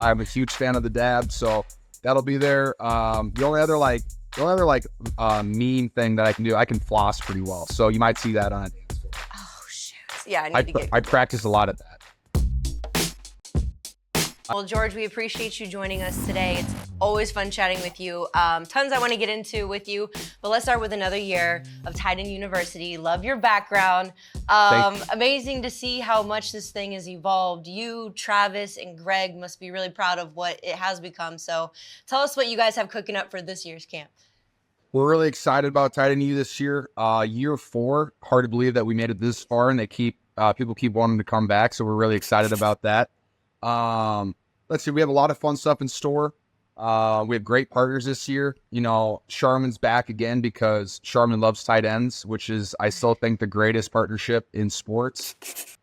I'm a huge fan of the dab, so that'll be there. The only other mean thing that I can do, I can floss pretty well, so you might see that on a dance floor. Oh, shoot. Yeah, I I need to get I good at practice a this. lot of that. Well, George, we appreciate you joining us today. It's always fun chatting with you. Tons I want to get into with you, but let's start with another year of Titan University. Love your background. Amazing to see how much this thing has evolved. You, Travis, and Greg must be really proud of what it has become. So tell us what you guys have cooking up for this year's camp. We're really excited about Titan U this year. Year 4, hard to believe that we made it this far, and people keep wanting to come back, so we're really excited about that. Let's see, we have a lot of fun stuff in store. We have great partners this year. You know, Charmin's back again because Charmin loves tight ends, which is, I still think, the greatest partnership in sports.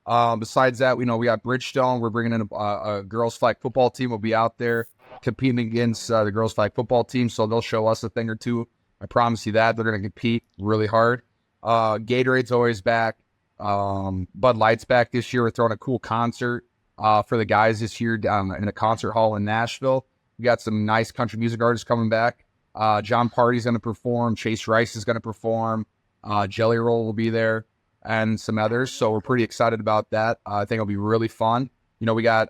Besides that, we got Bridgestone. We're bringing in a girls flag football team. Will be out there competing against the girls flag football team, so they'll show us a thing or two. I promise you that. They're going to compete really hard. Gatorade's always back. Bud Light's back this year. We're throwing a cool concert for the guys this year down in a concert hall in Nashville. We got some nice country music artists coming back. John Party's going to perform. Chase Rice is going to perform. Jelly Roll will be there, and some others. So we're pretty excited about that. I think it'll be really fun. We got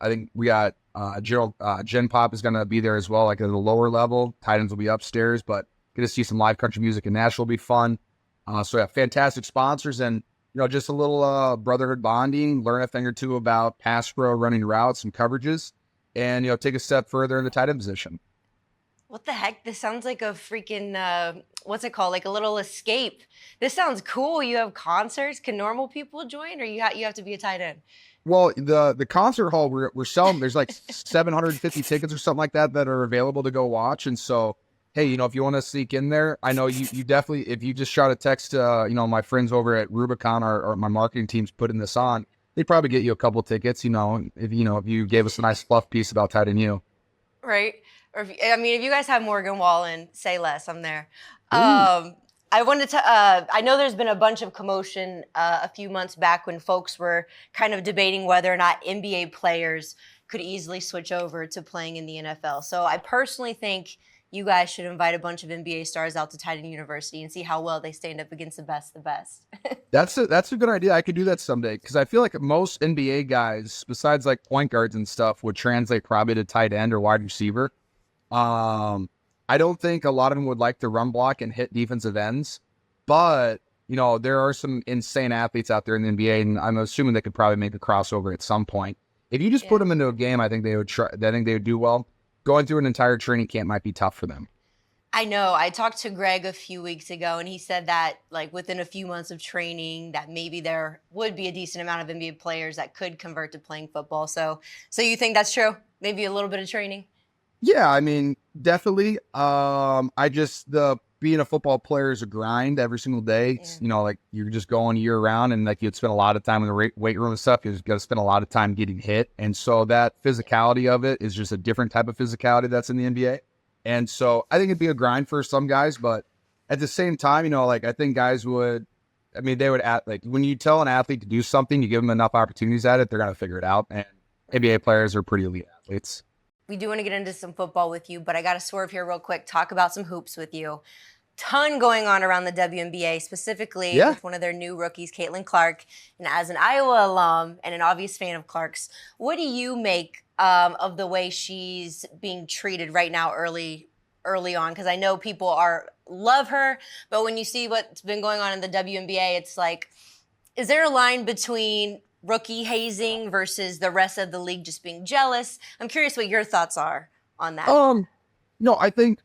Gen Pop is going to be there as well, like at the lower level. Titans will be upstairs, but get to see some live country music in Nashville will be fun. So yeah, fantastic sponsors, and just a little brotherhood bonding, learn a thing or two about pass pro, running routes and coverages, and take a step further in the tight end position. What the heck? This sounds like a freaking, what's it called? Like a little escape. This sounds cool. You have concerts. Can normal people join, or you have to be a tight end? Well, the concert hall we're selling, there's like 750 tickets or something like that are available to go watch, and so hey, if you want to sneak in there, I know you definitely, if you just shot a text to, my friends over at Rubicon or my marketing team's putting this on, they'd probably get you a couple tickets, if you gave us a nice fluff piece about Titan U. Right. Or if you guys have Morgan Wallen, say less. I'm there. I wanted to, I know there's been a bunch of commotion a few months back when folks were kind of debating whether or not NBA players could easily switch over to playing in the NFL. So I personally think you guys should invite a bunch of NBA stars out to Titan University and see how well they stand up against the best. That's a good idea. I could do that someday, because I feel like most NBA guys, besides like point guards and stuff, would translate probably to tight end or wide receiver. I don't think a lot of them would like to run block and hit defensive ends, but there are some insane athletes out there in the NBA, and I'm assuming they could probably make a crossover at some point. If you just put them into a game, I think they would try. I think they would do well. Going through an entire training camp might be tough for them. I know. I talked to Greg a few weeks ago, and he said that like within a few months of training, that maybe there would be a decent amount of NBA players that could convert to playing football. So you think that's true? Maybe a little bit of training? Yeah, I mean, definitely. Being a football player is a grind every single day. Yeah. Like you're just going year round, and like you'd spend a lot of time in the weight room and stuff. You're got to spend a lot of time getting hit. And so that physicality of it is just a different type of physicality that's in the NBA. And so I think it'd be a grind for some guys, but at the same time, I think guys would, they would when you tell an athlete to do something, you give them enough opportunities at it, they're going to figure it out. And NBA players are pretty elite athletes. We do want to get into some football with you, but I got to swerve here real quick, talk about some hoops with you. Ton going on around the WNBA, specifically with one of their new rookies, Caitlin Clark. And as an Iowa alum and an obvious fan of Clark's, what do you make of the way she's being treated right now early on? Because I know people love her, but when you see what's been going on in the WNBA, it's like, is there a line between rookie hazing versus the rest of the league just being jealous? I'm curious what your thoughts are on that. No, I think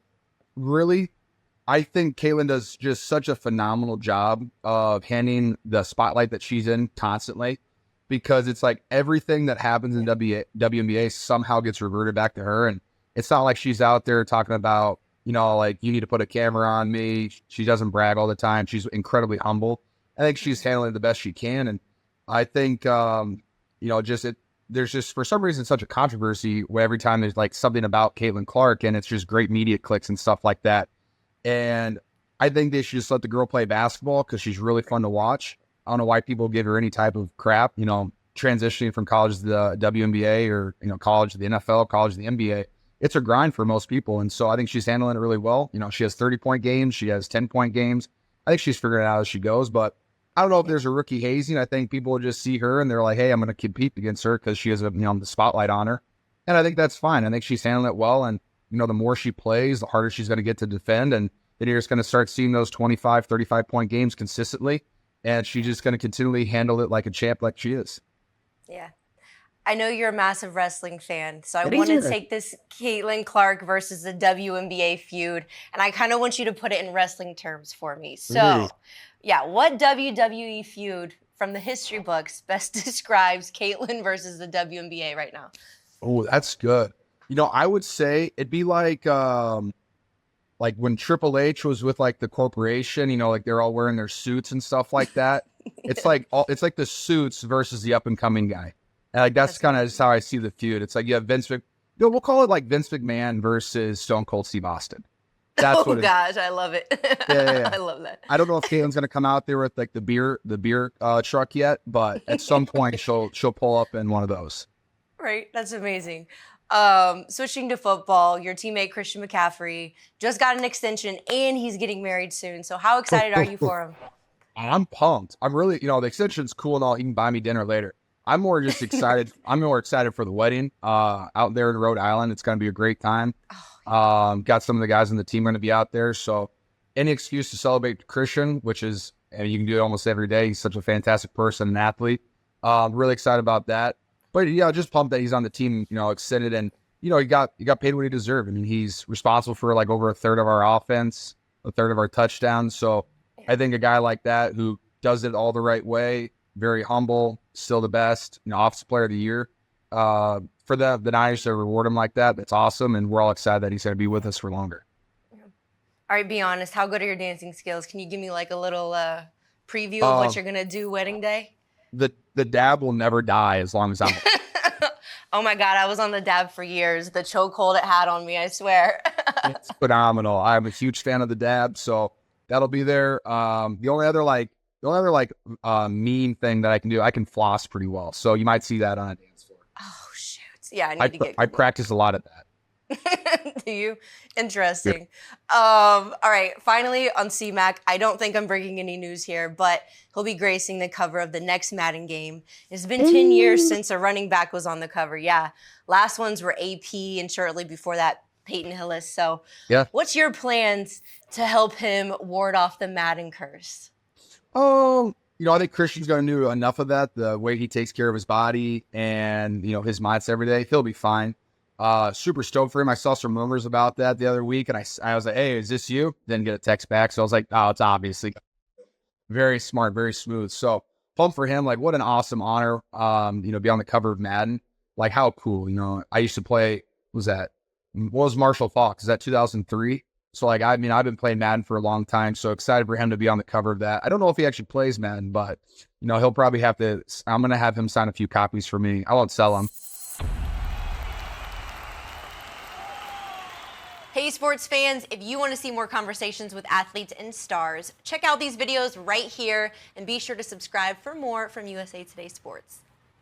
Caitlin does just such a phenomenal job of handing the spotlight that she's in constantly, because it's like everything that happens in WNBA somehow gets reverted back to her. And it's not like she's out there talking about, like, you need to put a camera on me. She doesn't brag all the time. She's incredibly humble. I think she's handling it the best she can. And I think, there's just, for some reason, such a controversy where every time there's like something about Caitlin Clark, and it's just great media clicks and stuff like that. And I think they should just let the girl play basketball, because she's really fun to watch. I don't know why people give her any type of crap. transitioning from college to the WNBA or, college to the NFL, college to the NBA. It's a grind for most people. And so I think she's handling it really well. She has 30-point games. She has 10-point games. I think she's figuring it out as she goes. But I don't know if there's a rookie hazing. I think people will just see her and they're like, hey, I'm going to compete against her because she has the spotlight on her. And I think that's fine. I think she's handling it well. And, the more she plays, the harder she's going to get to defend. And then you're just going to start seeing those 25, 35-point games consistently. And she's just going to continually handle it like a champ like she is. Yeah. I know you're a massive wrestling fan, so I want to take this Caitlin Clark versus the WNBA feud, and I kind of want you to put it in wrestling terms for me. So, what WWE feud from the history books best describes Caitlin versus the WNBA right now? Oh, that's good. I would say it'd be like when Triple H was with like the corporation, like they're all wearing their suits and stuff like that. It's like the suits versus the up and coming guy. And like that's kind of just how I see the feud. It's like you have we'll call it like Vince McMahon versus Stone Cold Steve Austin. That's what gosh, I love it. Yeah. I love that. I don't know if Caitlin's gonna come out there with like the beer truck yet, but at some point she'll pull up in one of those. Right, that's amazing. Switching to football, your teammate Christian McCaffrey just got an extension and he's getting married soon. So how excited are you for him? I'm pumped. I'm really, the extension's cool and all. He can buy me dinner later. I'm more just excited. I'm more excited for the wedding out there in Rhode Island. It's going to be a great time. Got some of the guys on the team going to be out there. So any excuse to celebrate Christian, which is, and you can do it almost every day. He's such a fantastic person and athlete. Really excited about that. But yeah, just pumped that he's on the team, extended, and he got paid what he deserved. I mean, he's responsible for like over a third of our offense, a third of our touchdowns. So I think a guy like that who does it all the right way, very humble, still the best, offensive player of the year. For the Niners to reward him like that, that's awesome, and we're all excited that he's going to be with us for longer. All right, be honest. How good are your dancing skills? Can you give me like a little preview of what you're going to do wedding day? The dab will never die as long as I'm. Oh my God, I was on the dab for years. The chokehold it had on me, I swear. It's phenomenal. I'm a huge fan of the dab, so that'll be there. The only other mean thing that I can do, I can floss pretty well, so you might see that on a dance floor. Oh shoot! Yeah, I need to get. I practice a lot of that. Do you? Interesting. All right. Finally, on C-Mac, I don't think I'm breaking any news here, but he'll be gracing the cover of the next Madden game. It's been 10 years since a running back was on the cover. Yeah. Last ones were AP, and shortly before that, Peyton Hillis. So, what's your plans to help him ward off the Madden curse? I think Christian's going to do enough of that. The way he takes care of his body and, his mindset every day, he'll be fine. Super stoked for him. I saw some rumors about that the other week, and I was like, hey, is this you? Didn't get a text back. So I was like, oh, it's obviously very smart, very smooth. So pumped for him. Like, what an awesome honor, be on the cover of Madden. Like, how cool, I used to play, what was Marshall Faulk? Is that 2003? So, like, I've been playing Madden for a long time, so excited for him to be on the cover of that. I don't know if he actually plays Madden, but, he'll probably I'm going to have him sign a few copies for me. I won't sell them. Hey, sports fans, if you want to see more conversations with athletes and stars, check out these videos right here and be sure to subscribe for more from USA Today Sports.